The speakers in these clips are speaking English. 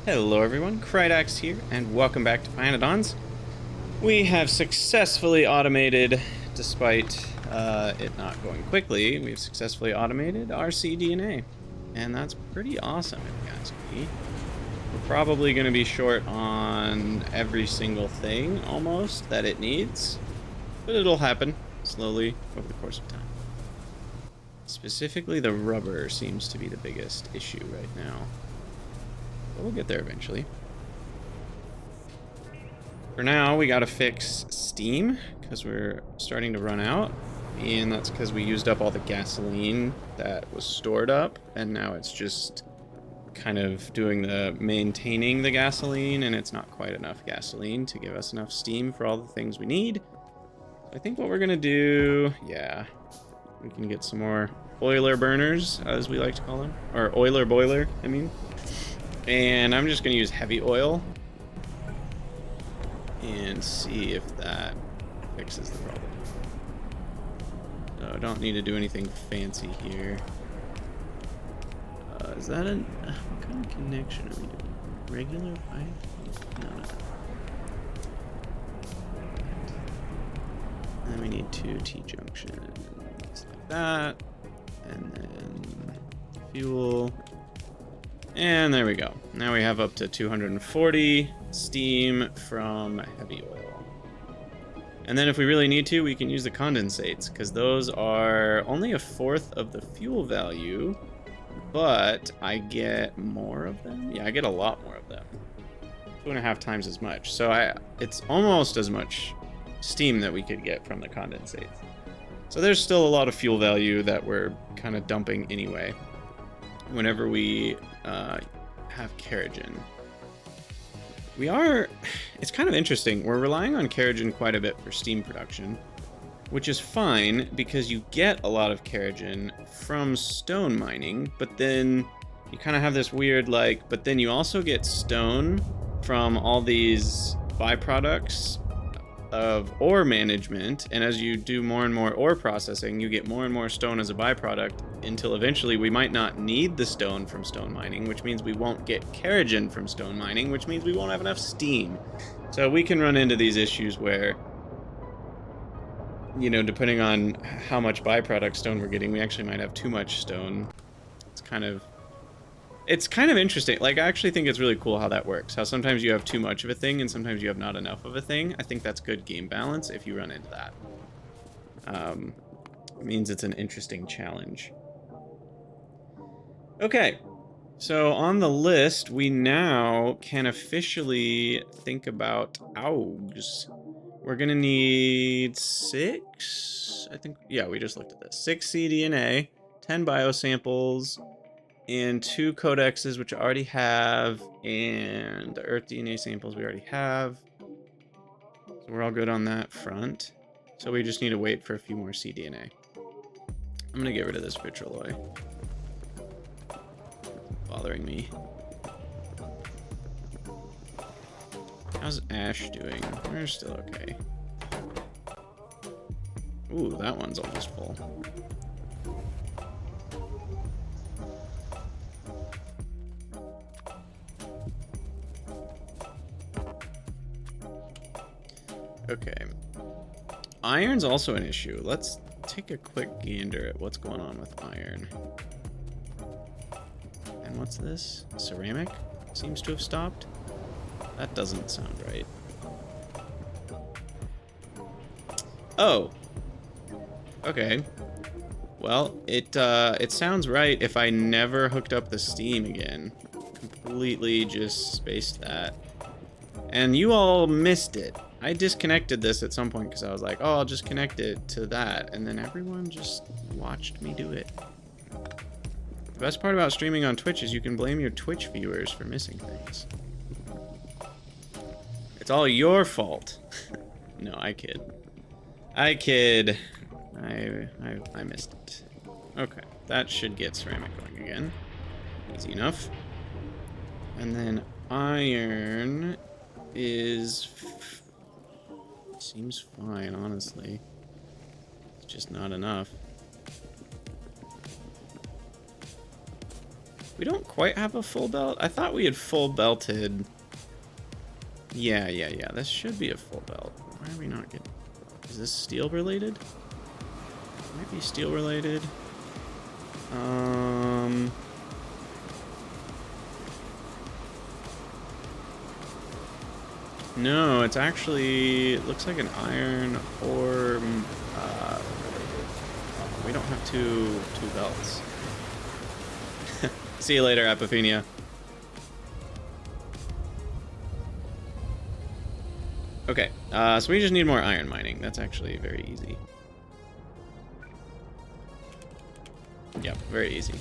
Hello everyone, Krydax here, and welcome back to pYanodon's. We have successfully automated, despite it not going quickly, we've successfully automated our cDNA. And that's pretty awesome, if you ask me. We're probably going to be short on every single thing, almost, that it needs. But it'll happen, slowly, over the course of time. Specifically, the rubber seems to be the biggest issue right now. But we'll get there eventually. For now, we gotta fix steam, because we're starting to run out. And that's because we used up all the gasoline that was stored up, and now it's just kind of doing the maintaining the gasoline, and it's not quite enough gasoline to give us enough steam for all the things we need. I think what we're gonna do, yeah, we can get some more oiler burners, as we like to call them, or oiler boiler, I mean. And I'm just gonna use heavy oil and see if that fixes the problem. So I don't need to do anything fancy here. Is that what kind of connection are we doing? Regular pipe? No. And then we need 2 T-junctions like that. And then fuel. And there we go. Now we have up to 240 steam from heavy oil. And then if we really need to, we can use the condensates, because those are only 1/4 of the fuel value, but I get more of them. Yeah, I get a lot more of them. 2.5 times as much. So it's almost as much steam that we could get from the condensates. So there's still a lot of fuel value that we're kind of dumping anyway whenever we have Kerogen. It's kind of interesting. We're relying on Kerogen quite a bit for steam production, which is fine because you get a lot of Kerogen from stone mining, but then you kind of have this weird, but then you also get stone from all these byproducts of ore management, and as you do more and more ore processing, you get more and more stone as a byproduct until eventually we might not need the stone from stone mining, which means we won't get Kerogen from stone mining, which means we won't have enough steam. So we can run into these issues where, you know, depending on how much byproduct stone we're getting, we actually might have too much stone. It's kind of interesting. I actually think it's really cool how that works. How sometimes you have too much of a thing and sometimes you have not enough of a thing. I think that's good game balance if you run into that. It means it's an interesting challenge. Okay, so on the list, we now can officially think about Auogs. We're gonna need 6, I think. Yeah, we just looked at this. 6 cDNA, 10 biosamples, and 2 codexes, which I already have, and the Earth DNA samples we already have. So we're all good on that front. So we just need to wait for a few more cDNA. I'm gonna get rid of this vitraloy. It's bothering me. How's Ash doing? We're still okay. Ooh, that one's almost full. Okay. Iron's also an issue. Let's take a quick gander at what's going on with iron. And what's this? Ceramic? Seems to have stopped. That doesn't sound right. Oh. Okay. Well, it sounds right if I never hooked up the steam again. Completely just spaced that. And you all missed it. I disconnected this at some point because I was like, oh, I'll just connect it to that. And then everyone just watched me do it. The best part about streaming on Twitch is you can blame your Twitch viewers for missing things. It's all your fault. No, I kid. I kid. I missed it. Okay, that should get ceramic going again. Easy enough. And then iron is... seems fine, honestly. It's just not enough. We don't quite have a full belt. I thought we had full belted. Yeah. This should be a full belt. Why are we not getting... Is this steel related? Might be steel related. No, it's actually... It looks like an iron ore... we don't have two belts. See you later, Apophenia. Okay, so we just need more iron mining. That's actually very easy. Yep, very easy.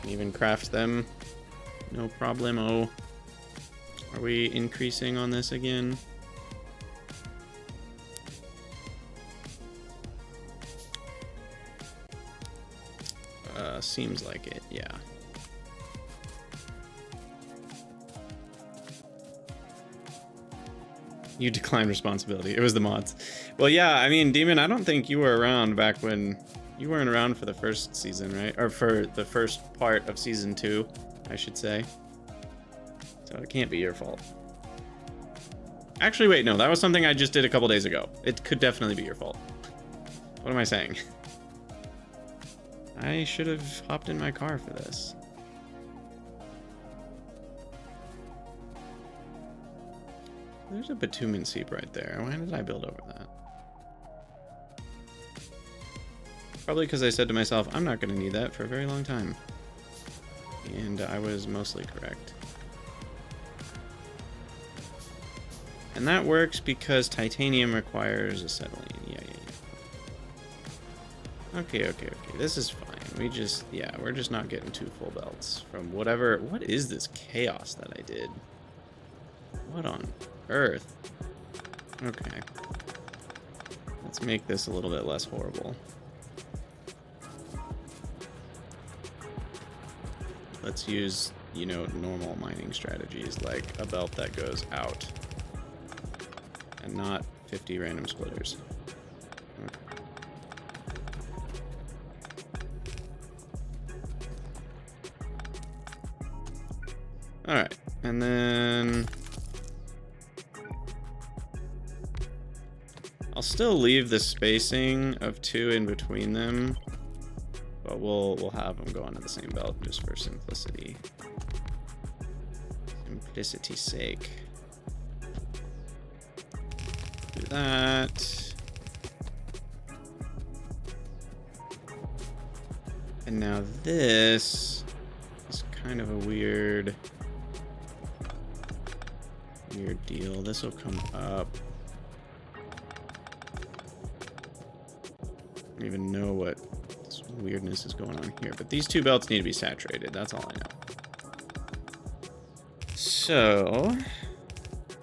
Can even craft them. No problemo. Are we increasing on this again? Seems like it, yeah. You declined responsibility. It was the mods. Well, yeah, I mean, Demon, I don't think you were around back when... You weren't around for the first season, right? Or for the first part of season 2, I should say. So it can't be your fault. Actually, wait, no, that was something I just did a couple days ago. It could definitely be your fault. What am I saying? I should have hopped in my car for this. There's a bitumen seep right there. Why did I build over that? Probably because I said to myself, I'm not going to need that for a very long time. And I was mostly correct. And that works because titanium requires acetylene. Yeah. Okay. This is fine. We just, yeah, we're just not getting 2 full belts from whatever. What is this chaos that I did? What on earth? Okay. Let's make this a little bit less horrible. Let's use, you know, normal mining strategies like a belt that goes out and not 50 random splitters. Okay. All right, and then I'll still leave the spacing of 2 in between them, but we'll have them go onto the same belt just for simplicity's sake. Do that. And now this is kind of a weird deal. This will come up. I don't even know what this weirdness is going on here, but these 2 belts need to be saturated. That's all I know. So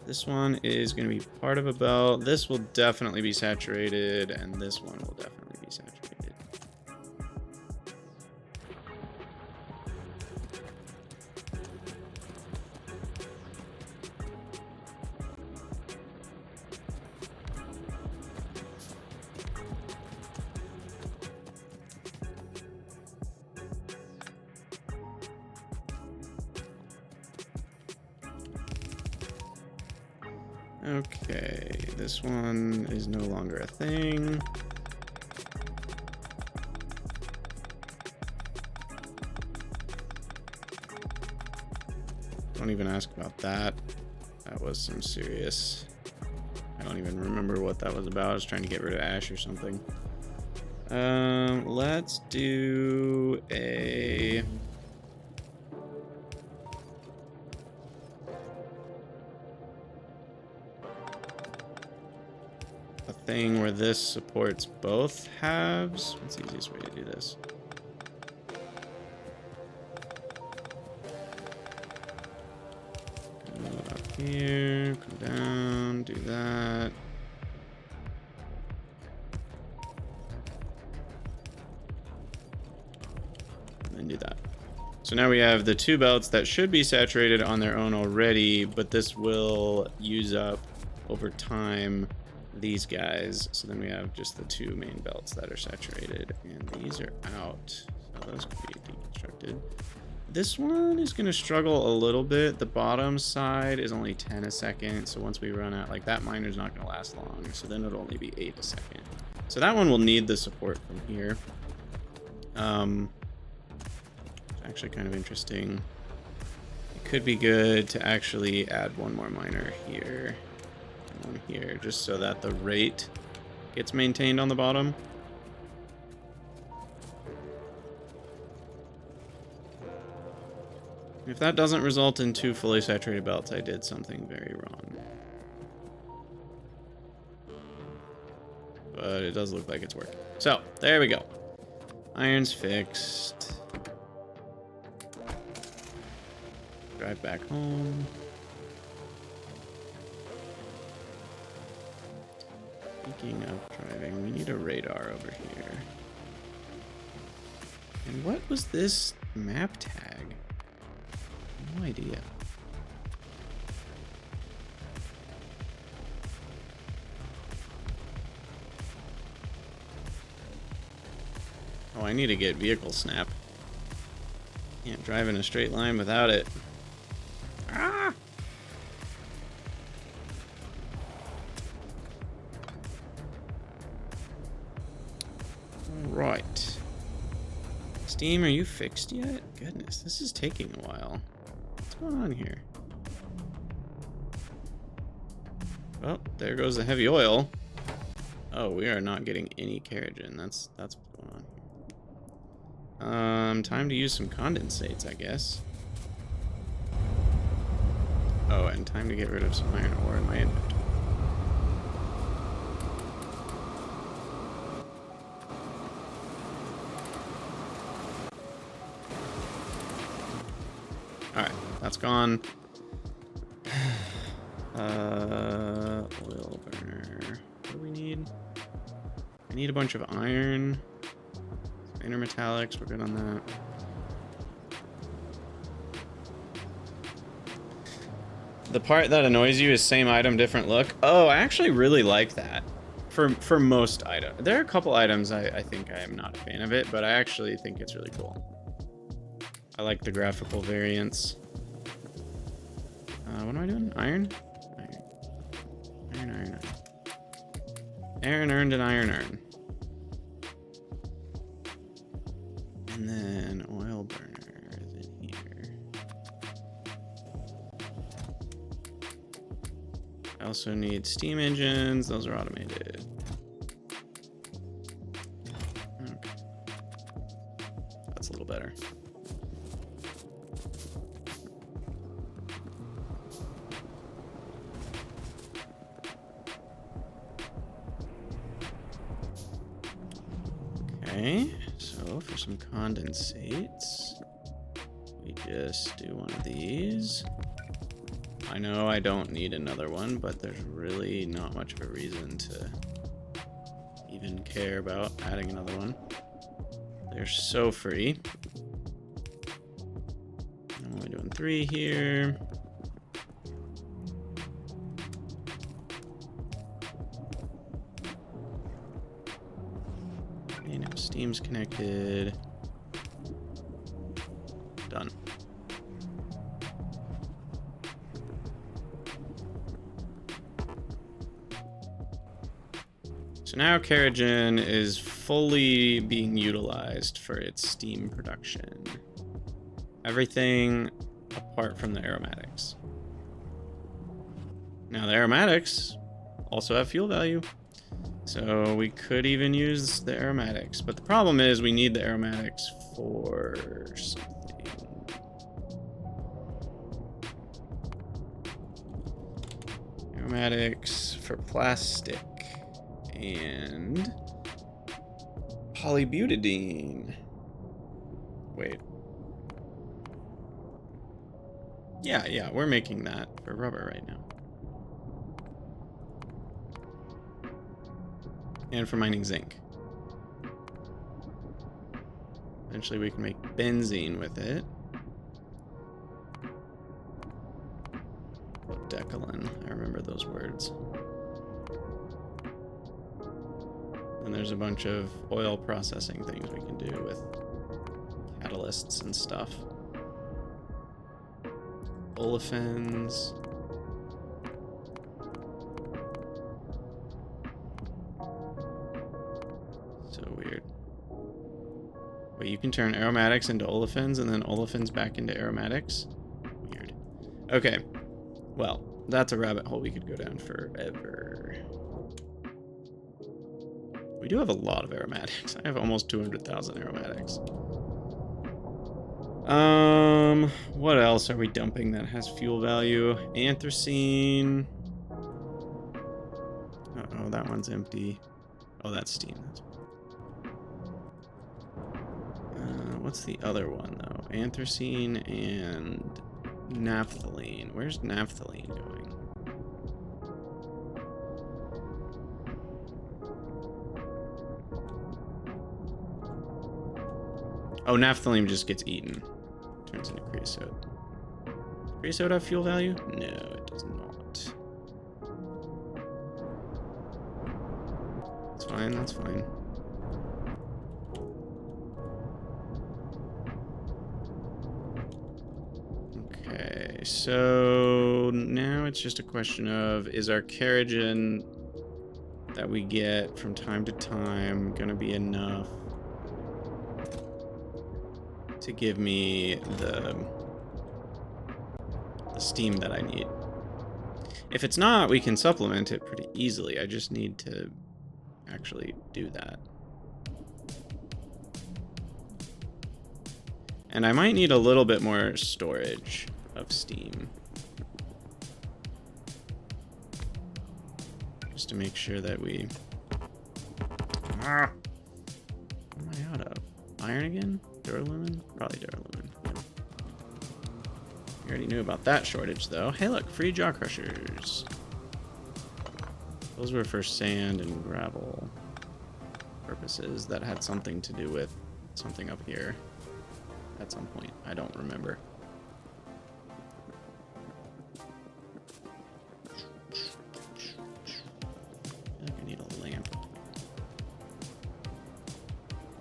this one is going to be part of a belt. This will definitely be saturated, and this one will definitely be saturated. Okay, this one is no longer a thing. Don't even ask about that. That was some serious... I don't even remember what that was about. I was trying to get rid of Ash or something. Let's do a... thing where this supports both halves. What's the easiest way to do this? Go up here, come down, do that. And then do that. So now we have the 2 belts that should be saturated on their own already, but this will use up over time these guys. So then we have just the 2 main belts that are saturated, and these are out, so those can be deconstructed. this one is going to struggle a little bit. The bottom side is only 10 a second. So once we run out, like that miner's not going to last long. So then it'll only be 8 a second. So that one will need the support from here. It's actually kind of interesting. It could be good to actually add one more miner here and one here, just so that the rate gets maintained on the bottom. If that doesn't result in 2 fully saturated belts, I did something very wrong. But it does look like it's working. So, there we go. Iron's fixed. Drive back home. Speaking of driving, we need a radar over here. And what was this map tag? No idea. Oh, I need to get vehicle snap. Can't drive in a straight line without it. Ah! Right. Steam, are you fixed yet? Goodness, this is taking a while. What's going on here? Oh, there goes the heavy oil. Oh, we are not getting any carriage in. That's what's going on here. Time to use some condensates, I guess. Oh, and time to get rid of some iron ore in my inventory. Alright, that's gone. Oil burner. What do we need? I need a bunch of iron. Intermetallics, we're good on that. The part that annoys you is same item, different look. Oh, I actually really like that. For most items. There are a couple items I think I am not a fan of it, but I actually think it's really cool. I like the graphical variants. What am I doing? Iron? Iron. Iron, iron, iron. Iron earned and iron earned. And then oil burner is in here. I also need steam engines. Those are automated. Okay. That's a little better. Okay, so for some condensates, we just do one of these. I know I don't need another one, but there's really not much of a reason to even care about adding another one. They're so free. I'm only doing 3 here. Okay, now Steam's connected. Done. So now Keragen is fully being utilized for its steam production. Everything apart from the aromatics. Now the aromatics also have fuel value. So we could even use the aromatics. But the problem is we need the aromatics for something. Aromatics for plastic. And polybutadiene. Wait. Yeah, we're making that for rubber right now. And for mining zinc. Eventually we can make benzene with it. Decalin, I remember those words. And there's a bunch of oil processing things we can do with catalysts and stuff. olefins. So weird. Wait, you can turn aromatics into olefins and then olefins back into aromatics? Weird. Okay. Well, that's a rabbit hole we could go down forever. We do have a lot of aromatics. I have almost 200,000 aromatics. What else are we dumping that has fuel value? Anthracene. Uh-oh, that one's empty. Oh, that's steam. What's the other one, though? Anthracene and naphthalene. Where's naphthalene going? Oh, naphthalene just gets eaten. Turns into creosote. Does creosote have fuel value? No, it does not. That's fine, that's fine. Okay, so now it's just a question of, is our Keratin that we get from time to time gonna be enough to give me the steam that I need? If it's not, we can supplement it pretty easily. I just need to actually do that. And I might need a little bit more storage of steam. Just to make sure that we... What am I out of? Iron again? Duralumin? Probably duralumin. Yep. You already knew about that shortage, though. Hey, look, free jaw crushers. Those were for sand and gravel purposes that had something to do with something up here at some point. I don't remember. I think I need a lamp.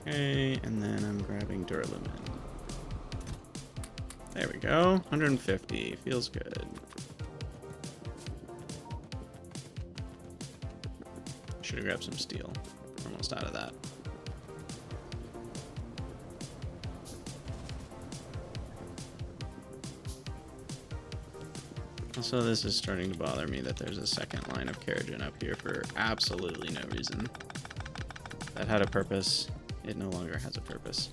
Okay, and then I'm grabbing duralumin. There we go. 150. Feels good. Should have grabbed some steel. Almost out of that. Also, this is starting to bother me that there's a second line of Keratin up here for absolutely no reason. That had a purpose. It no longer has a purpose.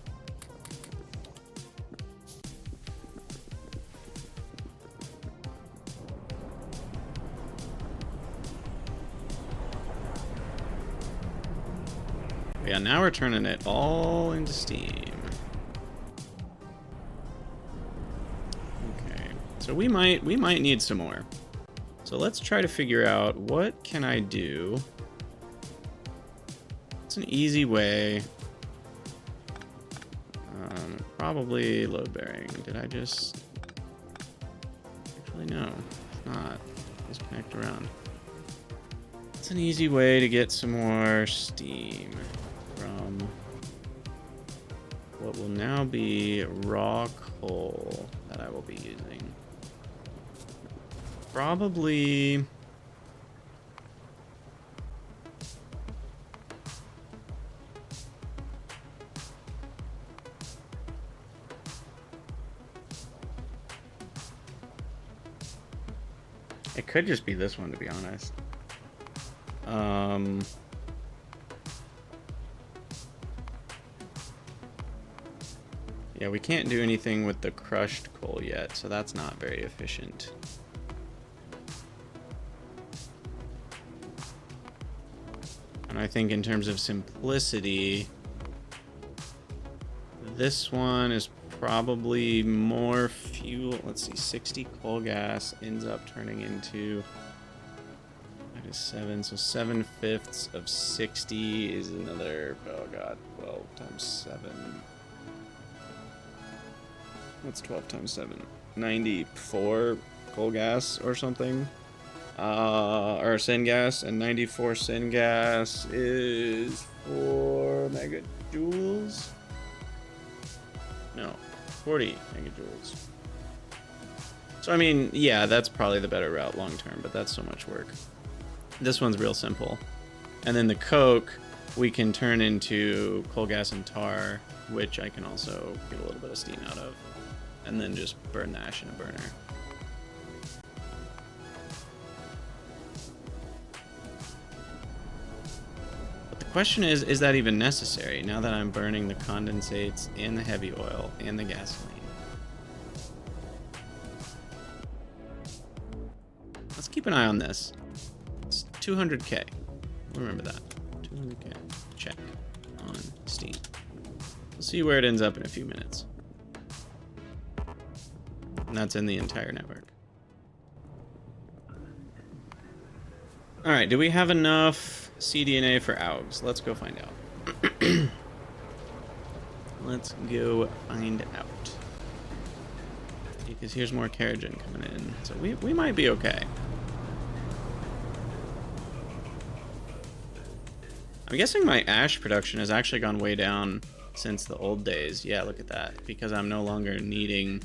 Yeah, now we're turning it all into steam. Okay, so we might need some more. So let's try to figure out what can I do. It's an easy way. Probably load bearing. Did I just? Actually, no, it's not. Just connect around. It's an easy way to get some more steam from what will now be raw coal that I will be using. Probably... It could just be this one, to be honest. Yeah, we can't do anything with the crushed coal yet, so that's not very efficient. And I think in terms of simplicity, this one is probably more fuel. Let's see, 60 coal gas ends up turning into -7, so 7/5 of 60 is another, oh god, 12 times 7. What's 12 times 7? 94 coal gas or something. Or syngas, and 94 syngas is 4 megajoules? No, 40 megajoules. So I mean, yeah, that's probably the better route long term, but that's so much work. This one's real simple. And then the coke we can turn into coal gas and tar, which I can also get a little bit of steam out of, and then just burn the ash in a burner. But the question is that even necessary now that I'm burning the condensates and the heavy oil and the gasoline? Let's keep an eye on this. It's 200K. Remember that. 200K. Check on Steam. We'll see where it ends up in a few minutes. And that's in the entire network. Alright, do we have enough cDNA for Auogs? Let's go find out. Let's go find out. Because here's more Keragen coming in. So we might be okay. I'm guessing my ash production has actually gone way down since the old days. Yeah, look at that. Because I'm no longer needing...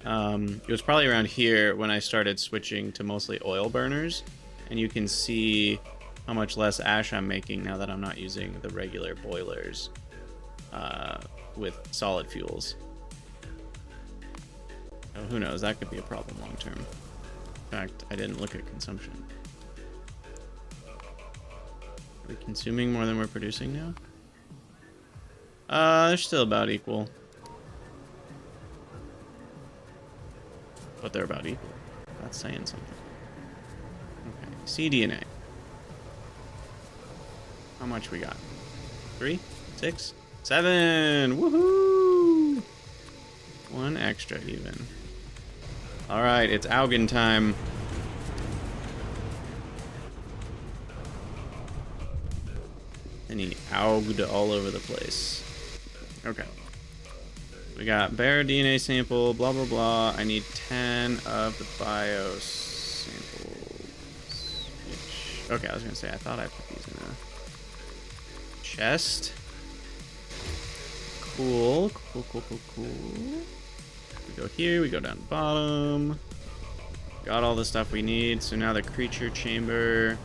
it was probably around here when I started switching to mostly oil burners. And you can see how much less ash I'm making now that I'm not using the regular boilers with solid fuels. Oh, who knows? That could be a problem long term. In fact, I didn't look at consumption. Are we consuming more than we're producing now? They're still about equal. But they're about equal. That's saying something. Okay, cDNA. How much we got? 3, 6, 7. Woohoo! 1 extra even. All right, it's Augen time. And he Augged all over the place. Okay. We got bare DNA sample, blah, blah, blah. I need 10 of the bio samples. Which, okay, I was going to say, I thought I put these in a chest. Cool, cool, cool, cool, cool. We go here, we go down the bottom. Got all the stuff we need. So now the creature chamber.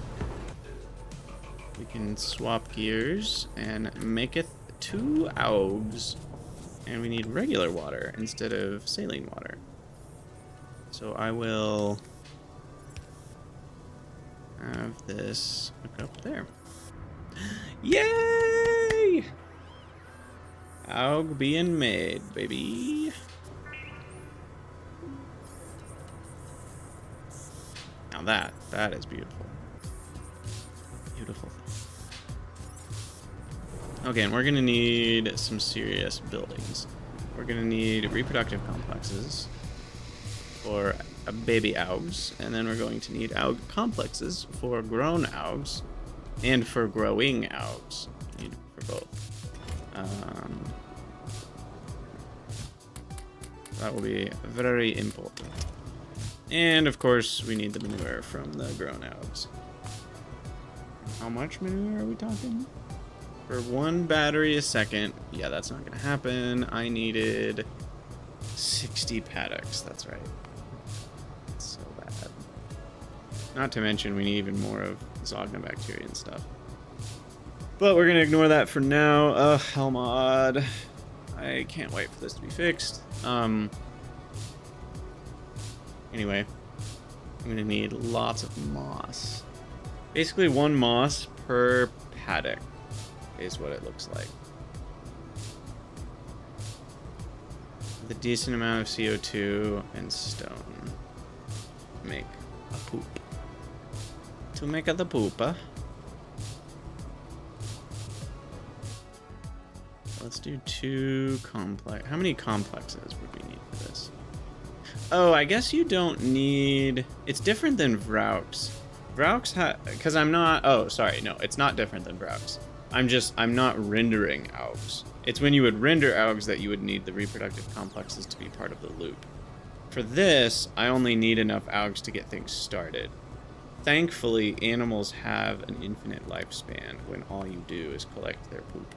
We can swap gears and maketh 2 Auogs. And we need regular water instead of saline water. So I will have this hook up there. Yay! Auog being made, baby. Now that is beautiful. Beautiful. Okay, and we're gonna need some serious buildings. We're gonna need reproductive complexes for baby Auogs, and then we're going to need Aug complexes for grown Auogs, and for growing Auogs. Need for both. That will be very important. And of course, we need the manure from the grown Auogs. How much manure are we talking? For 1 battery a second. Yeah, that's not gonna happen. I needed 60 paddocks. That's right. That's so bad. Not to mention, we need even more of Zognobacteria and stuff. But we're gonna ignore that for now. Ugh, Hellmod. I can't wait for this to be fixed. Anyway, I'm gonna need lots of moss. Basically 1 moss per paddock is what it looks like. With a decent amount of CO2 and stone. Make a poop. To make the poopa. Let's do 2 complex. How many complexes would we need for this? Oh, I guess you don't need... It's different than Vraux. Vraux because I'm not... Oh, sorry. No, it's not different than Vraux. I'm not rendering Auogs. It's when you would render Auogs that you would need the reproductive complexes to be part of the loop. For this, I only need enough Auogs to get things started. Thankfully, animals have an infinite lifespan when all you do is collect their poop.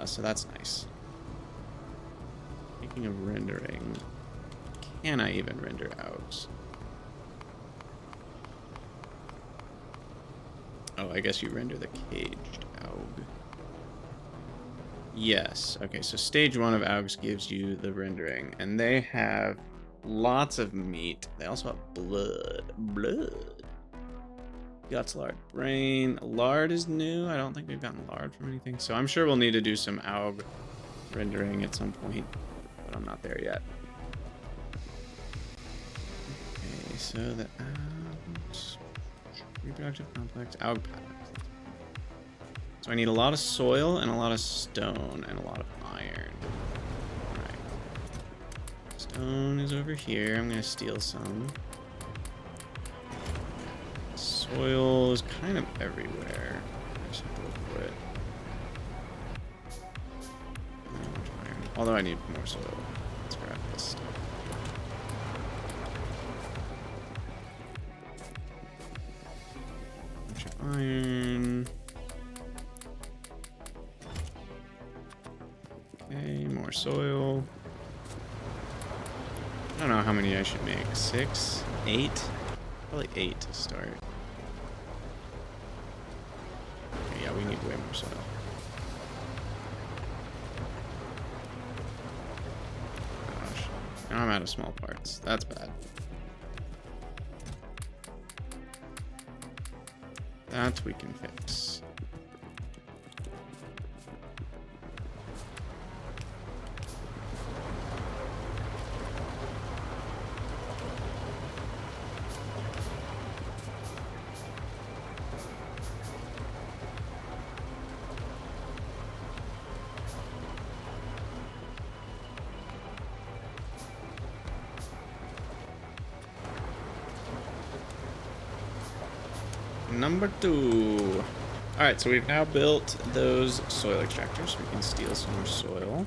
So that's nice. Speaking of rendering, Can I even render Auogs? Oh, I guess you render the caged Auog. Yes. Okay, so stage 1 of Auogs gives you the rendering, and they have lots of meat. They also have blood. Guts, lard, brain. Lard is new. I don't think we've gotten lard from anything, so I'm sure we'll need to do some Auog rendering at some point, but I'm not there yet. Okay, so the Auogs, reproductive complex, Auog paddocks. So I need a lot of soil and a lot of stone and a lot of iron. Alright. Stone is over here. I'm gonna steal some. Soil is kind of everywhere. I just have to look for it. Iron. Although I need more soil. Let's grab this stuff. Bunch of iron. Okay, more soil. I don't know how many I should make. 6? 8? Probably 8 to start. Okay, yeah, we need way more soil. Gosh. Now I'm out of small parts. That's bad. That we can fix. Number 2. Alright, so we've now built those soil extractors. We can steal some more soil.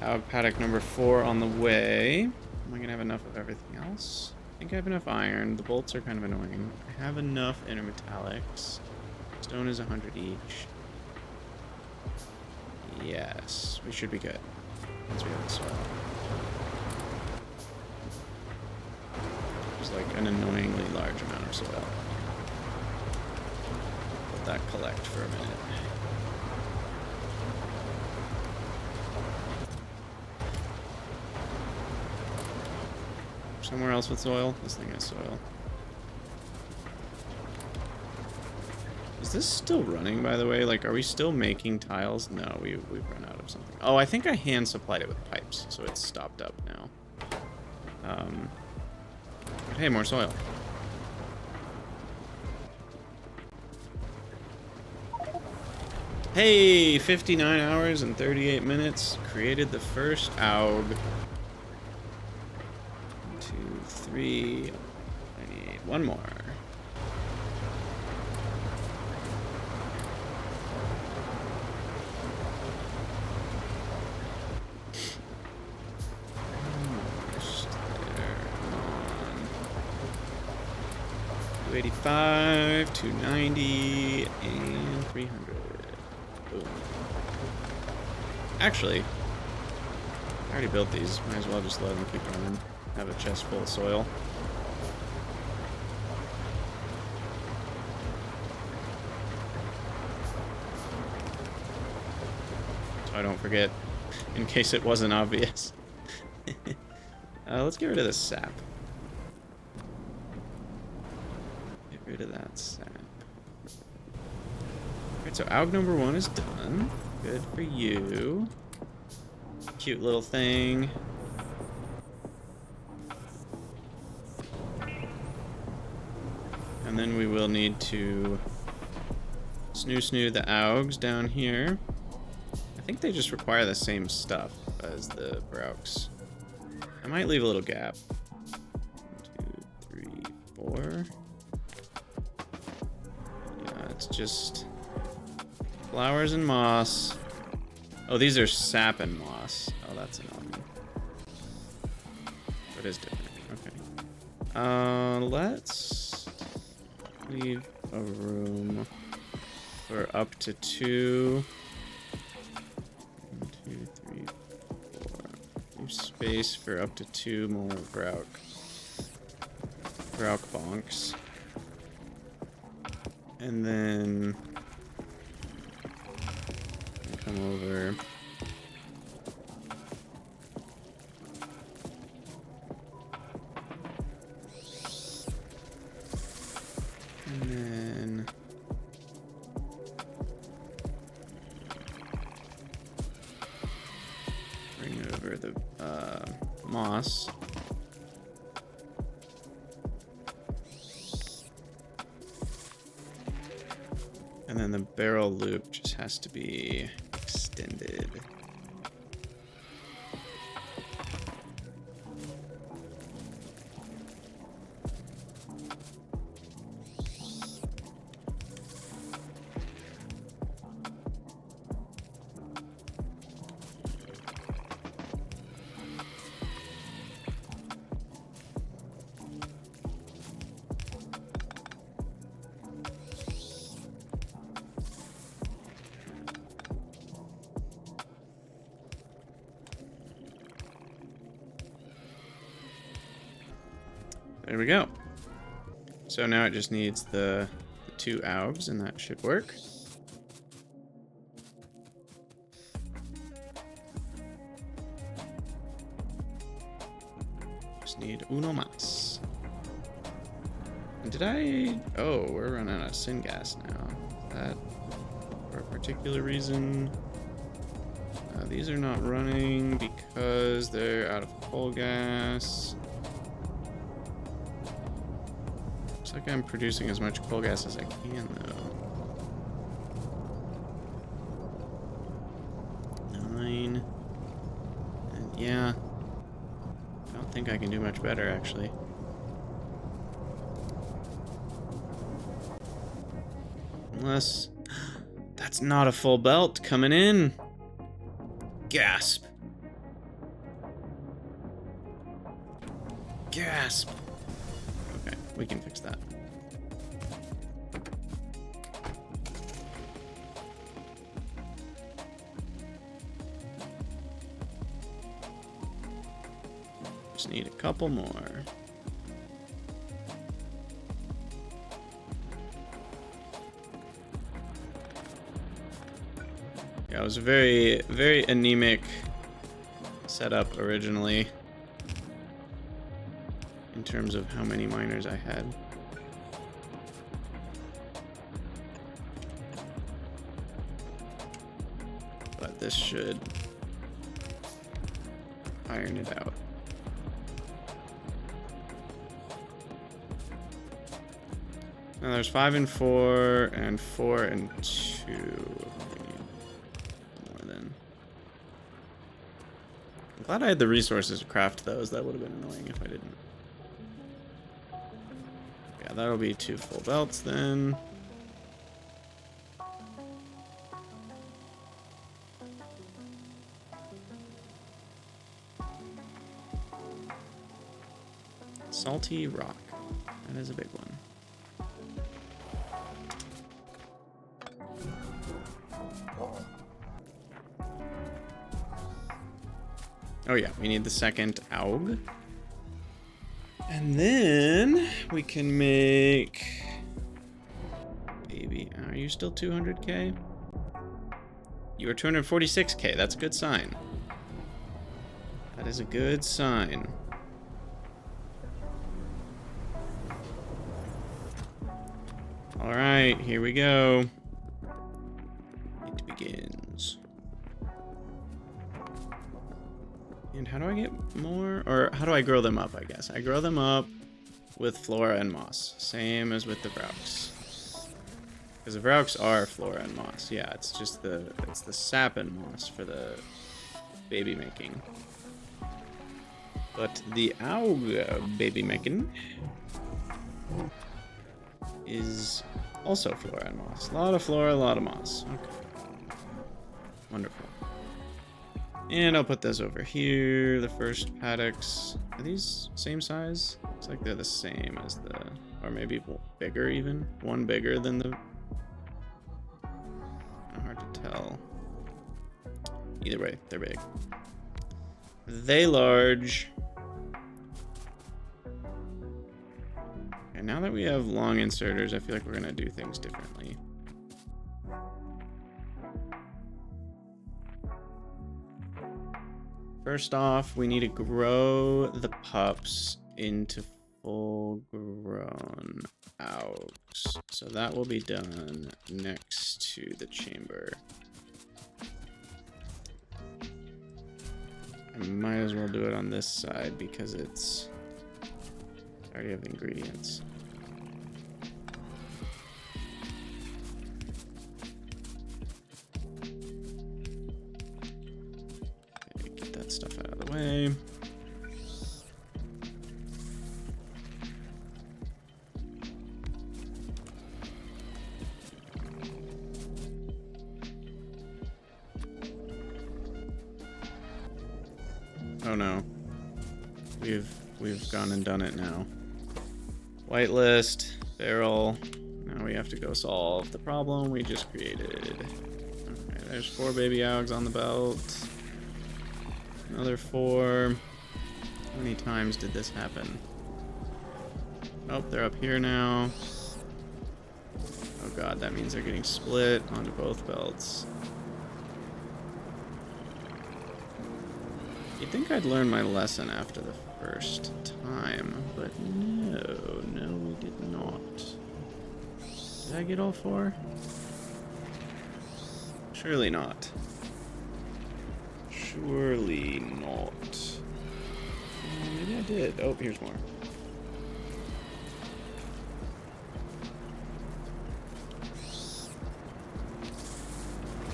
Auog paddock number 4 on the way. Am I going to have enough of everything else? I think I have enough iron. The bolts are kind of annoying. I have enough intermetallics. Stone is 100 each. Yes, we should be good once we have the soil. There's like an annoyingly large amount of soil. Let that collect for a minute. Somewhere else with soil? This thing has soil. Is this still running, by the way? Like, are we still making tiles? No, we've run out of something. Oh, I think I hand supplied it with pipes, so it's stopped up now. But hey, more soil. Hey, 59 hours and 38 minutes. Created the first Auog. 1, 2, 3. I need one more. Almost there. Come on. 285, 290, and 300. Boom. Actually, I already built these. Might as well just let them keep running. Have a chest full of soil. So I don't forget, in case it wasn't obvious. Let's get rid of the sap. Get rid of that sap. Alright, so Auog number 1 is done. Good for you. Cute little thing. And then we will need to snoo the Auogs down here. I think they just require the same stuff as the Brooks. I might leave a little gap. 1, 2, 3, 4. Yeah, it's just flowers and moss. Oh, these are sap and moss. Oh, that's annoying. But it's different. Okay. Let's leave a room for up to 2. 1, 2, 3, 4. Leave space space for up to 2 more Brauk bonks. And then come over. And then bring over the moss. And then the barrel loop just has to be extended. There we go. So now it just needs the 2 Auogs, and that should work. Just need uno más. And did I... Oh, we're running out of syngas now. Is that for a particular reason? These are not running because they're out of coal gas. Looks like I'm producing as much coal gas as I can, though. 9. And yeah, I don't think I can do much better, actually. Unless... That's not a full belt coming in. Gasp. Gasp. Okay, we can fix that. Just need a couple more. Yeah, it was a very, very anemic setup originally in terms of how many miners I had. But this should iron it out. Now there's 5 and 4 and 4 and 2. I'm glad I had the resources to craft those. That would have been annoying if I didn't. Yeah, that'll be 2 full belts then. Salty rock. That is a big one. Oh yeah, we need the second Auog. And then we can make... Baby, are you still 200k? You are 246k, that's a good sign. That is a good sign. Alright, here we go. It begins. And how do I get more? Or how do I grow them up, I guess? I grow them up with flora and moss. Same as with the Vrauks. Because the Vrauks are flora and moss. Yeah, it's just the sap and moss for the baby making. But the Auog baby making is also flora and moss. A lot of flora, a lot of moss. Okay. Wonderful. And I'll put this over here. The first paddocks. Are these same size? Looks like they're the same as the... Or maybe bigger even. One bigger than the... Hard to tell. Either way, they're big. they large. And now that we have long inserters, I feel like we're gonna do things differently. First off, we need to grow the pups into full-grown Auogs. So that will be done next to the chamber. I might as well do it on this side because it's... I already have the ingredients. Okay, get that stuff out of the way. Oh no. We've gone and done it now. Whitelist, barrel. Now we have to go solve the problem we just created. Okay, there's 4 baby Auogs on the belt. Another 4. How many times did this happen? Oh, they're up here now. Oh god, that means they're getting split onto both belts. You'd think I'd learn my lesson after the first time, but no, we did not. Did I get all 4? Surely not. Surely not. Maybe I did. Oh, here's more.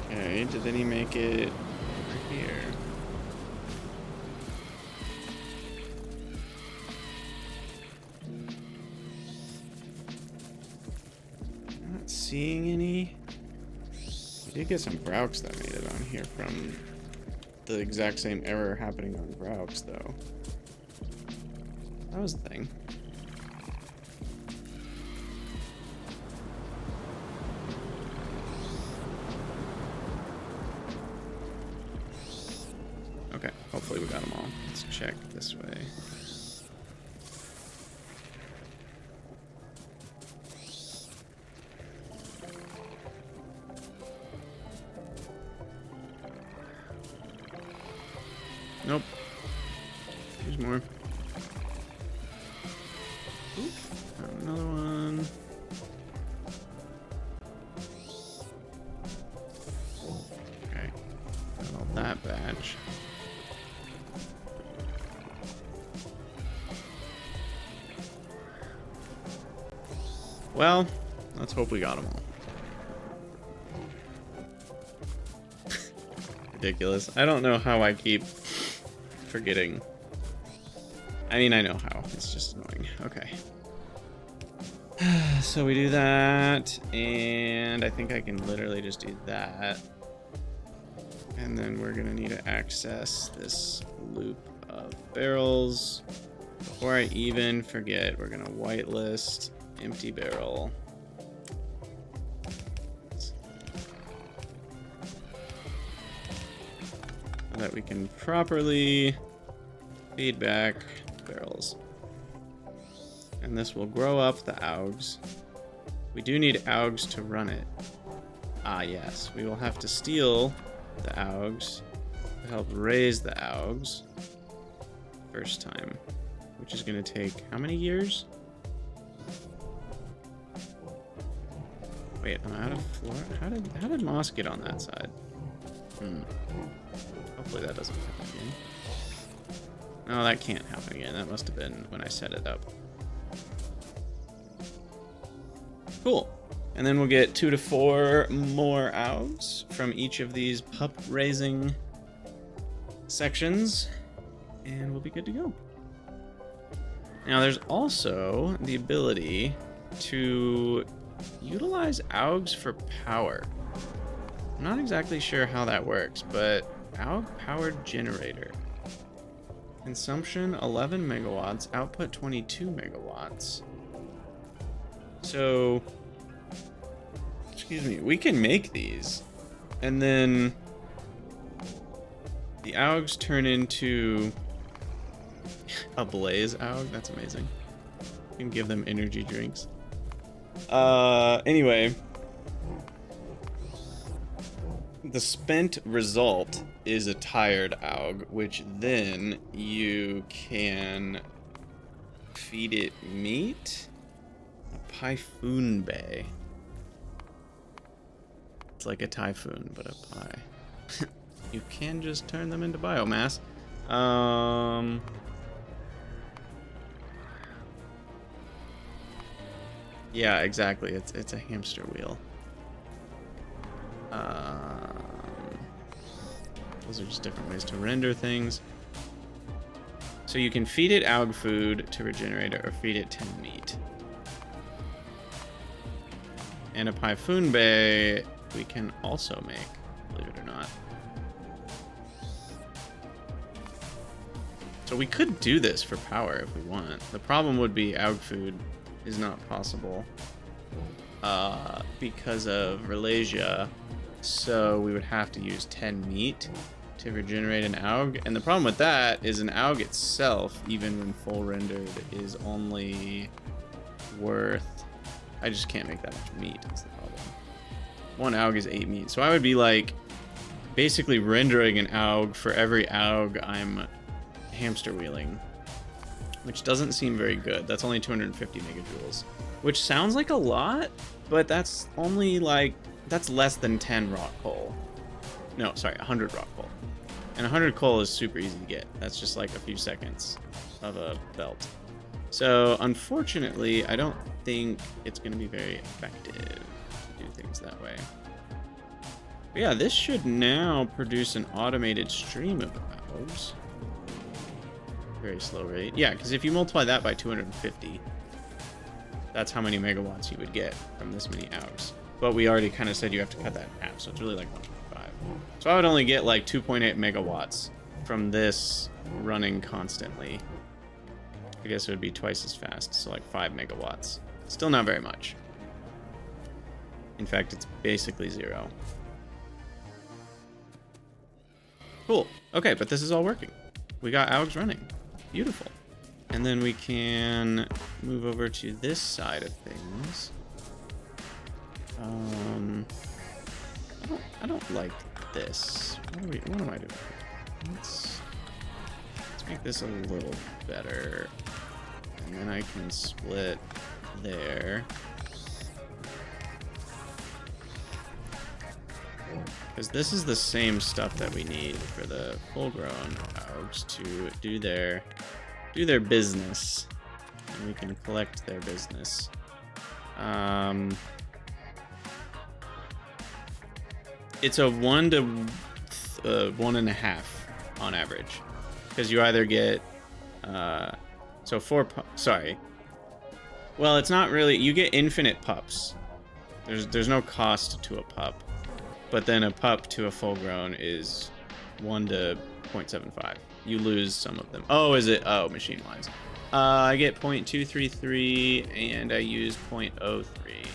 Okay, did any make it over here? Seeing any? We did get some Browks that made it on here from the exact same error happening on Browks, though. That was the thing. Okay, hopefully we got them all. Let's check this way. Nope. There's more. Oop, found another one. Okay. Got all that batch. Well, let's hope we got them all. Ridiculous. I don't know how I keep forgetting. I mean, I know how. It's just annoying. Okay. So we do that, and I think I can literally just do that. And then we're gonna need to access this loop of barrels. Before I even forget, we're gonna whitelist empty barrel. So that we can properly feed back barrels. And this will grow up the Auogs. We do need Auogs to run it. Ah, yes. We will have to steal the Auogs to help raise the Auogs first time, which is going to take how many years? Wait, I'm out of floor. How did moss get on that side? Hopefully that doesn't happen again. No, that can't happen again. That must have been when I set it up. Cool. And then we'll get 2 to 4 more Auogs from each of these pup raising sections, and we'll be good to go. Now there's also the ability to utilize Auogs for power. I'm not exactly sure how that works, but Auog powered generator. Consumption 11 megawatts, output 22 megawatts. So, excuse me, we can make these and then The Auogs turn into a blaze Auog. That's amazing. You can give them energy drinks. Anyway. The spent result is a tired Auog, which then you can feed it meat. A Pyphoon Bay. It's like a typhoon, but a pie. You can just turn them into biomass. Yeah, exactly. It's a hamster wheel. Those are just different ways to render things. So you can feed it Auog food to regenerate it, or feed it 10 meat. And a Pyphoon Bay we can also make, believe it or not. So we could do this for power if we want. The problem would be Auog food is not possible because of Ralasia. So we would have to use 10 meat to regenerate an Auog. And the problem with that is an Auog itself, even when full rendered, is only worth... I just can't make that much meat, that's the problem. One Auog is 8 meat. So I would be like basically rendering an Auog for every Auog I'm hamster wheeling, which doesn't seem very good. That's only 250 megajoules, which sounds like a lot, but that's only like, that's less than 10 rock coal. No, sorry, 100 rock coal. And 100 coal is super easy to get. That's just like a few seconds of a belt. So unfortunately, I don't think it's going to be very effective to do things that way. But yeah, this should now produce an automated stream of Auogs. Very slow rate. Yeah, because if you multiply that by 250, that's how many megawatts you would get from this many Auogs. But we already kind of said you have to cut that in half, so it's really like 1.5. So I would only get like 2.8 megawatts from this running constantly. I guess it would be twice as fast, so like 5 megawatts. Still not very much. In fact, it's basically 0. Cool. Okay, but this is all working. We got Auogs running. Beautiful. And then we can move over to this side of things. I don't like this. What am I doing? Let's make this a little better. And then I can split there. Because this is the same stuff that we need for the full-grown Auogs to do their business. And we can collect their business. It's a 1 to 1.5 on average, because you either get so 4 sorry. Well, it's not really. You get infinite pups. There's no cost to a pup, but then a pup to a full-grown is 1 to 0.75. You lose some of them. Oh, is it? Oh, machine-wise. I get 0.233 and I use 0.03,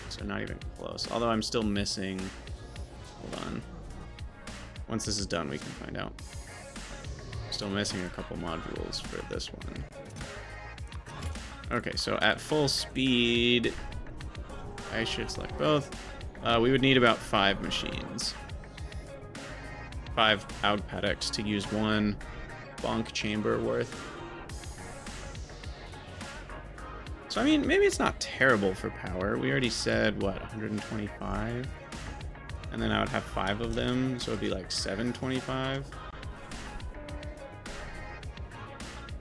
so not even close. Although I'm still missing. Hold on. Once this is done, we can find out. Still missing a couple modules for this one. Okay, so at full speed, I should select both. We would need about 5 machines. 5 Auog paddocks to use 1 bonk chamber worth. So I mean, maybe it's not terrible for power. We already said, what, 125? And then I would have 5 of them, so it'd be like 725.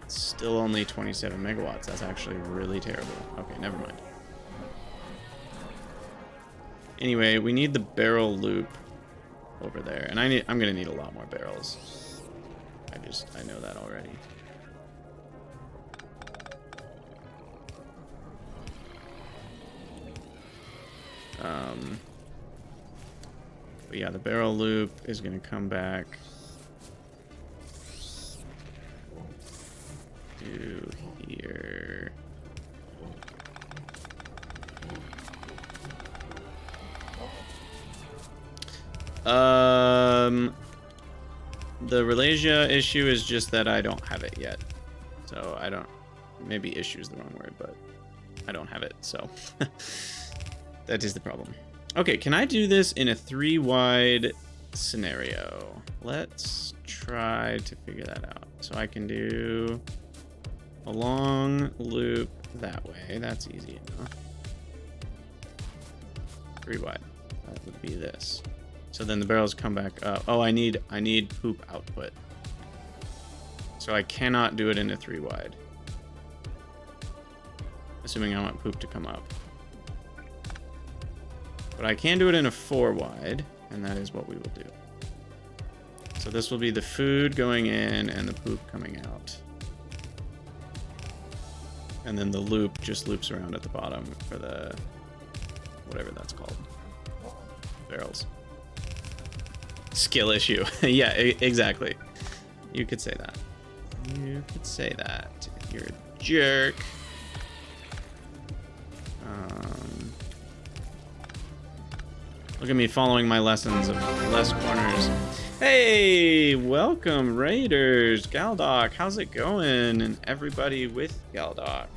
It's still only 27 megawatts. That's actually really terrible. Okay, never mind. Anyway, we need the barrel loop over there, and I'm gonna need a lot more barrels. I know that already. But yeah, the barrel loop is gonna come back to here. The Malaysia issue is just that I don't have it yet. So I don't, maybe issue is the wrong word, but I don't have it, so that is the problem. Okay, can I do this in a 3-wide scenario? Let's try to figure that out. So I can do a long loop that way. That's easy enough. 3-wide. That would be this. So then the barrels come back up. Oh, I need poop output. So I cannot do it in a 3-wide. Assuming I want poop to come up. But I can do it in a 4-wide, and that is what we will do. So this will be the food going in and the poop coming out. And then the loop just loops around at the bottom for the, whatever that's called, barrels. Skill issue. Yeah, exactly. You could say that. You could say that. You're a jerk. Look at me following my lessons of less corners. Hey, welcome Raiders, Galdoc, how's it going? And everybody with Galdoc.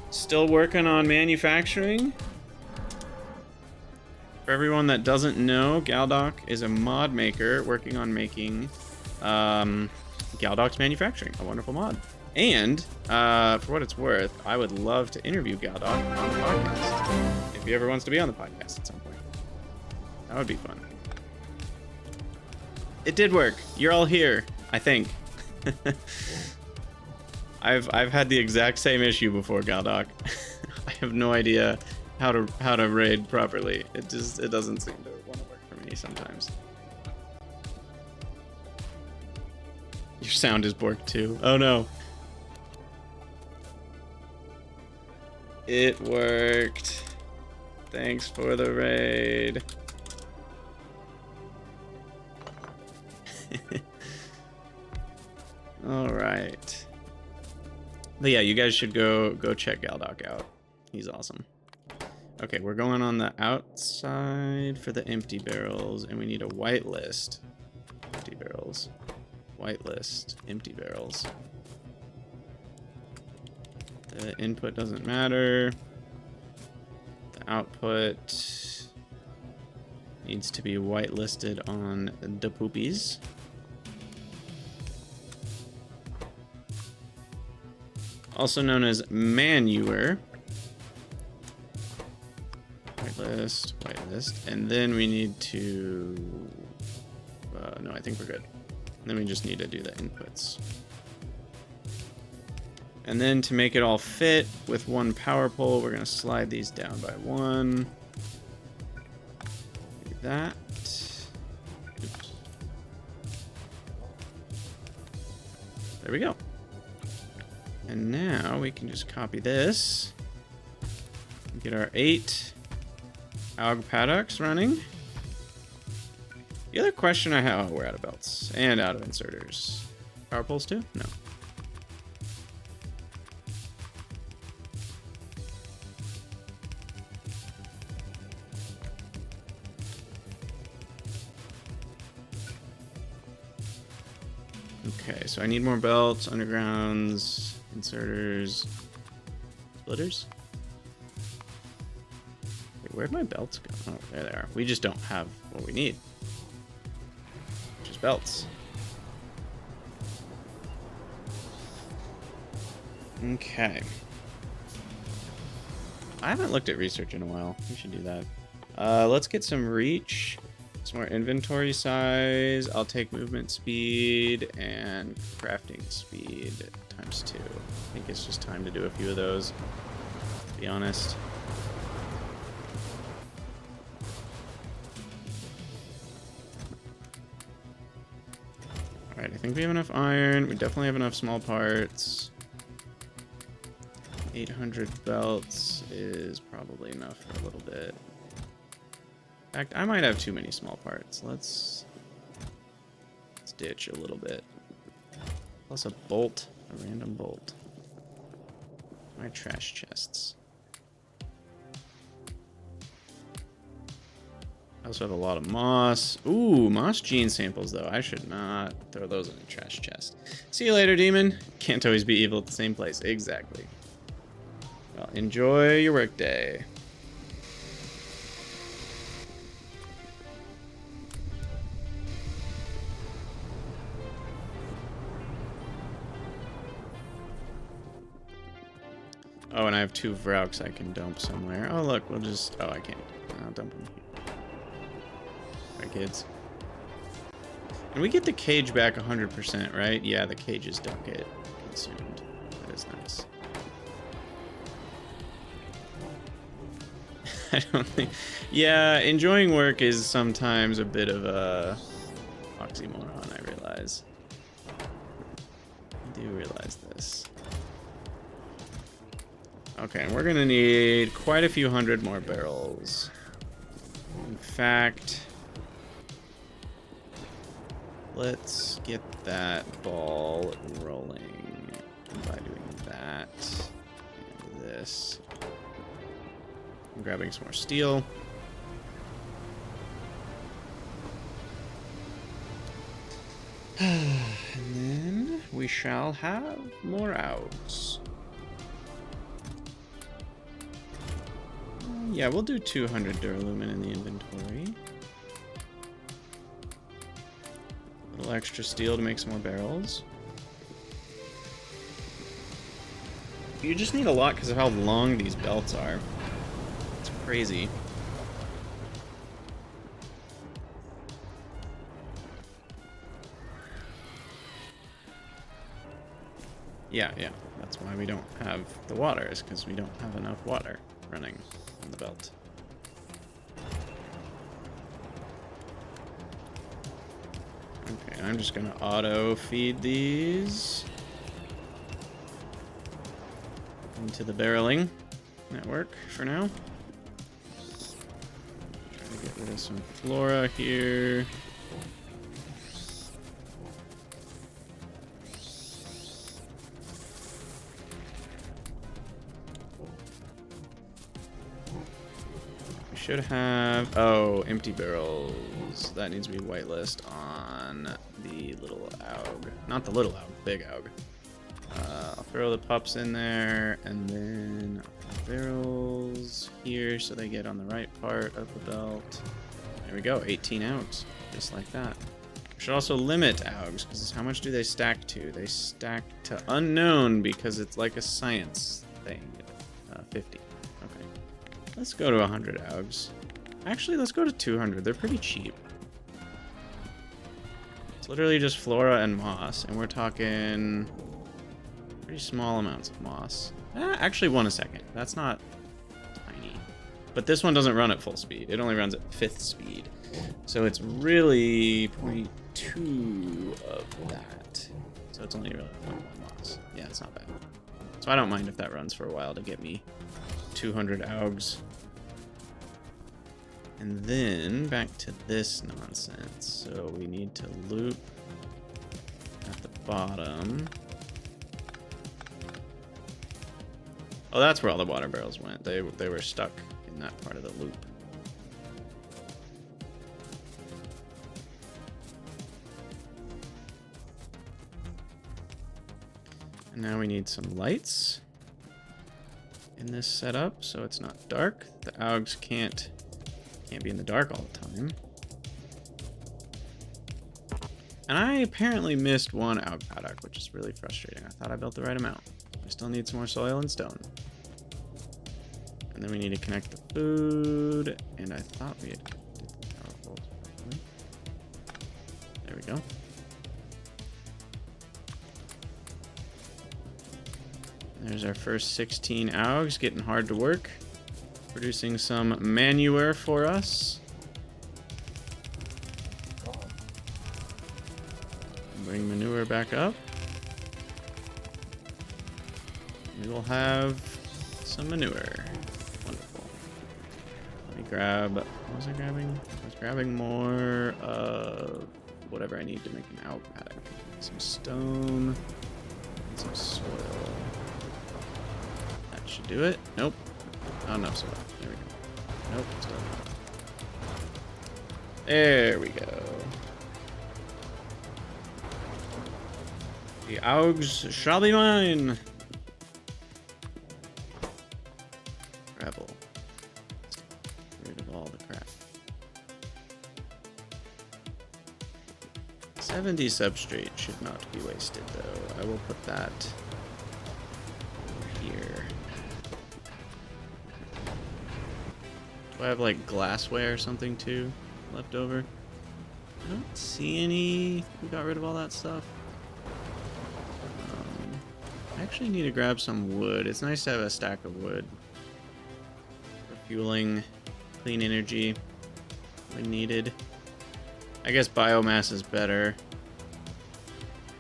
Still working on manufacturing? For everyone that doesn't know, Galdoc is a mod maker working on making Galdoc's Manufacturing, a wonderful mod. And for what it's worth, I would love to interview Galdoc on the podcast. If he ever wants to be on the podcast at some point. That would be fun. It did work. You're all here, I think. I've had the exact same issue before, Galdoc. I have no idea how to raid properly. It doesn't seem to want to work for me sometimes. Your sound is borked too. Oh no. It worked. Thanks for the raid. All right. But yeah, you guys should go check Galdoc out. He's awesome. Okay, we're going on the outside for the empty barrels, and we need a white list. Empty barrels. White list. Empty barrels. The input doesn't matter. The output needs to be whitelisted on the poopies. Also known as Manure. Whitelist, and then we need to, no, I think we're good. And then we just need to do the inputs. And then to make it all fit with one power pole, we're gonna slide these down by 1. Do that. Oops. There we go. And now we can just copy this. Get our 8 Auog paddocks running. The other question I have, oh, we're out of belts and out of inserters. Power poles too? No. Okay, so I need more belts, undergrounds, inserters, splitters. Where'd my belts go? Oh, there they are. We just don't have what we need. Just belts. Okay. I haven't looked at research in a while. We should do that. Let's get some reach, some more inventory size. I'll take movement speed and crafting speed ×2. I think it's just time to do a few of those, to be honest. Alright, I think we have enough iron. We definitely have enough small parts. 800 belts is probably enough for a little bit. In fact, I might have too many small parts. Let's ditch a little bit. Plus a bolt, a random bolt. My trash chests. I also have a lot of moss. Ooh, moss gene samples, though. I should not throw those in the trash chest. See you later, demon. Can't always be evil at the same place. Exactly. Well, enjoy your workday. Oh, and I have 2 Vrauks I can dump somewhere. Oh, look, we'll just... Oh, I can't. I'll dump them here. Alright, kids. And we get the cage back 100%, right? Yeah, the cages don't get consumed. That is nice. I don't think... Yeah, enjoying work is sometimes a bit of a oxymoron, I realize. I do realize this. Okay, and we're gonna need quite a few hundred more barrels. In fact, let's get that ball rolling by doing that and this. I'm grabbing some more steel. And then we shall have more Auogs. Yeah, we'll do 200 duralumin in the inventory. A little extra steel to make some more barrels. You just need a lot because of how long these belts are. It's crazy. Yeah, that's why we don't have the water, is because we don't have enough water running on the belt. Okay, I'm just gonna auto feed these into the barreling network for now. Try to get rid of some flora here. Should have... Oh, empty barrels. That needs to be whitelist on the little Aug. Not the little Aug, big Aug. I'll throw the pups in there, and then I'll put barrels here so they get on the right part of the belt. There we go, 18 Augs, just like that. We should also limit Augs, because how much do they stack to? They stack to unknown, because it's like a science thing. 50. Let's go to 100 Augs. Actually, let's go to 200. They're pretty cheap. It's literally just flora and moss, and we're talking pretty small amounts of moss. Actually, 1 second. That's not tiny. But this one doesn't run at full speed. It only runs at 5th speed. So it's really 0.2 of that. So it's only really 0.1 moss. Yeah, it's not bad. So I don't mind if that runs for a while to get me 200 Augs. And then back to this nonsense. So we need to loop at the bottom. Oh, that's where all the water barrels went. They were stuck in that part of the loop. And now we need some lights in this setup so it's not dark. The Augs can't be in the dark all the time. And I apparently missed 1 Aug paddock, which is really frustrating. I thought I built the right amount. I still need some more soil and stone. And then we need to connect the food, and I thought we had did the power bolts properly. There we go. There's our first 16 Augs, getting hard to work. Producing some manure for us. Bring manure back up. We will have some manure. Wonderful. Let me grab... What was I grabbing? I was grabbing more of whatever I need to make an Aug paddock. Some stone and some soil. That should do it. Nope. Not enough soil. There we go. Nope, still not. There we go. The Auogs shall be mine. Rebel. Get rid of all the crap. 70 substrate should not be wasted, though. I will put that over here. Do I have like glassware or something too left over? I don't see any. We got rid of all that stuff. I actually need to grab some wood. It's nice to have a stack of wood for fueling, clean energy when needed. I guess biomass is better,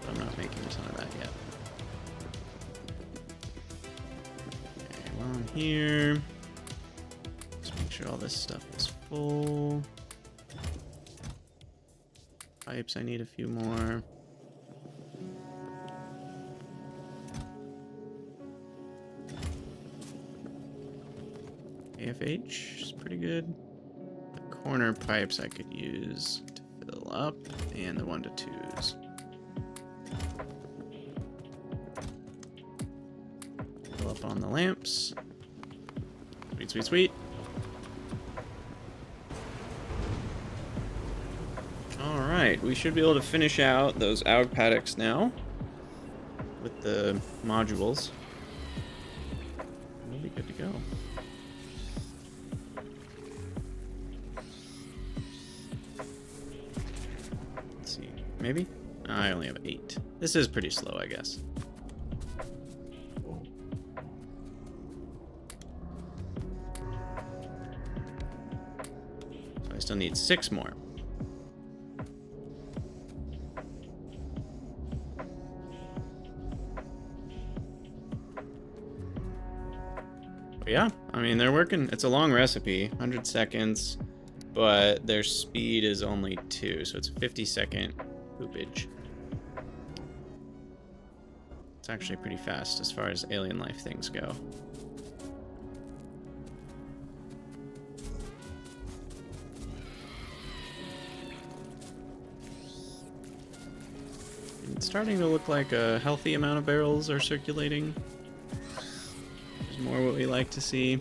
but I'm not making a ton of that yet. Okay, while I'm here, just make sure all this stuff is full. Pipes, I need a few more. AFH is pretty good. The corner pipes I could use to fill up, and the 1 to 2s. Fill up on the lamps. Sweet, sweet, sweet. Alright, we should be able to finish out those Auog paddocks now with the modules. We'll be good to go. Let's see, maybe? I only have 8. This is pretty slow, I guess. So I still need 6 more. Yeah, I mean, they're working. It's a long recipe, 100 seconds, but their speed is only 2, so it's 50-second poopage. It's actually pretty fast as far as alien life things go. It's starting to look like a healthy amount of barrels are circulating. More what we like to see.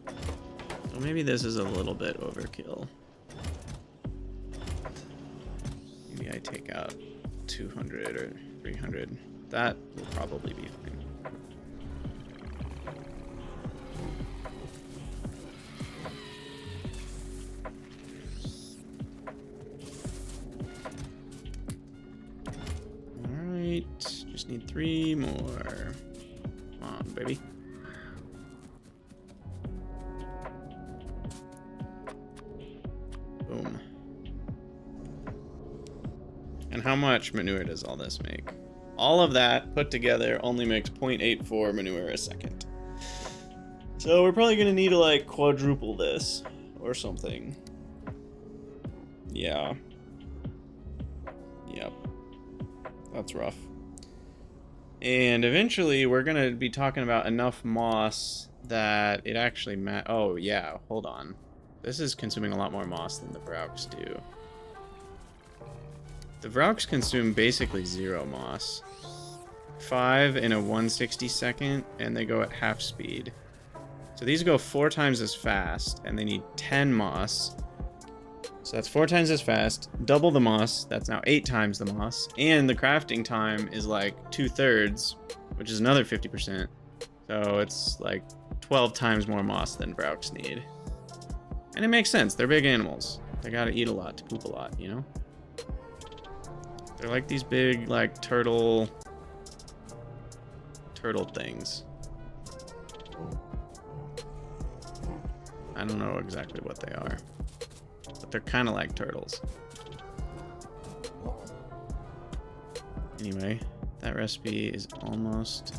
So maybe this is a little bit overkill. Maybe I take out 200 or 300. That will probably be fine. Alright, just need 3 more. Come on, baby. Boom. And how much manure does all this make? All of that put together only makes 0.84 manure a second. So we're probably gonna need to like quadruple this or something. Yeah. Yep. That's rough. And eventually we're gonna be talking about enough moss that it actually oh yeah, hold on. This is consuming a lot more moss than the paddocks do. The paddocks consume basically 0 moss. 5 in a 1/62, and they go at half speed. So these go 4 times as fast, and they need 10 moss. So that's 4 times as fast, double the moss, that's now 8 times the moss, and the crafting time is like 2/3, which is another 50%. So it's like 12 times more moss than paddocks need. And it makes sense, they're big animals. They gotta eat a lot to poop a lot, you know? They're like these big, like, turtle things. I don't know exactly what they are. But they're kind of like turtles. Anyway, that recipe is almost...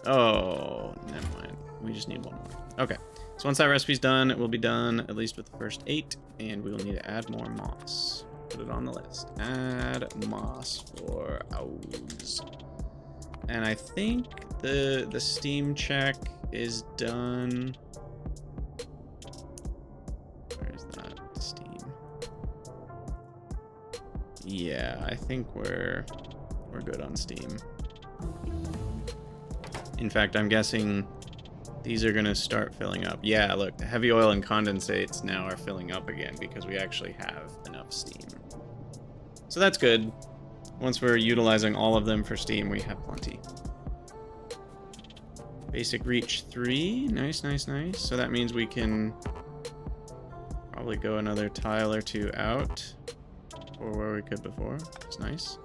Oh, never mind. We just need 1 more. Okay, so once that recipe's done, it will be done, at least with the first 8, and we will need to add more moss. Put it on the list. Add moss for Auogs. And I think the steam check is done. Where is that? Yeah, I think we're good on steam. In fact, I'm guessing these are gonna start filling up. Yeah, look, the heavy oil and condensates now are filling up again because we actually have enough steam. So that's good. Once we're utilizing all of them for steam, we have plenty. Basic reach 3. Nice, nice, nice. So that means we can probably go another tile or two out or where we could before. It's nice.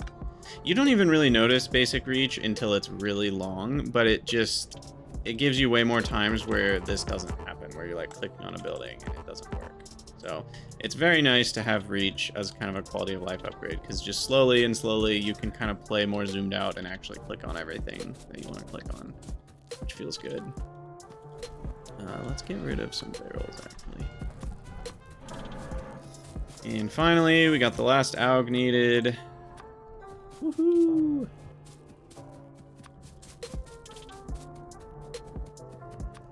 You don't even really notice basic reach until it's really long, but it gives you way more times where this doesn't happen, where you're like clicking on a building and it doesn't work. So it's very nice to have reach as kind of a quality of life upgrade, because just slowly and slowly you can kind of play more zoomed out and actually click on everything that you want to click on, which feels good. Let's get rid of some barrels actually. And finally, we got the last Aug needed. Woohoo!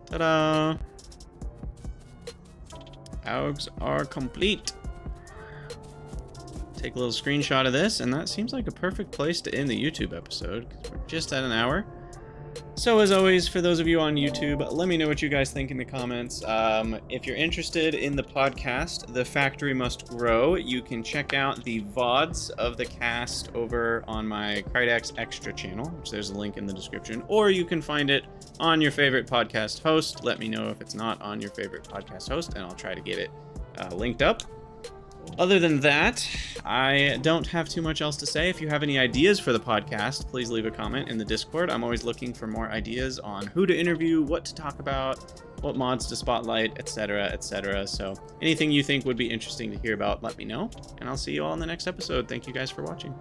Ta-da! Auogs are complete. Take a little screenshot of this, and that seems like a perfect place to end the YouTube episode, because we're just at an hour. So as always, for those of you on YouTube, let me know what you guys think in the comments. If you're interested in the podcast, The Factory Must Grow, you can check out the VODs of the cast over on my Krydex Extra channel, which there's a link in the description, or you can find it on your favorite podcast host. Let me know if it's not on your favorite podcast host, and I'll try to get it linked up. Other than that, I don't have too much else to say. If you have any ideas for the podcast, please leave a comment in the Discord. I'm always looking for more ideas on who to interview, what to talk about, what mods to spotlight, etc., etc. So anything you think would be interesting to hear about, let me know, and I'll see you all in the next episode. Thank you guys for watching.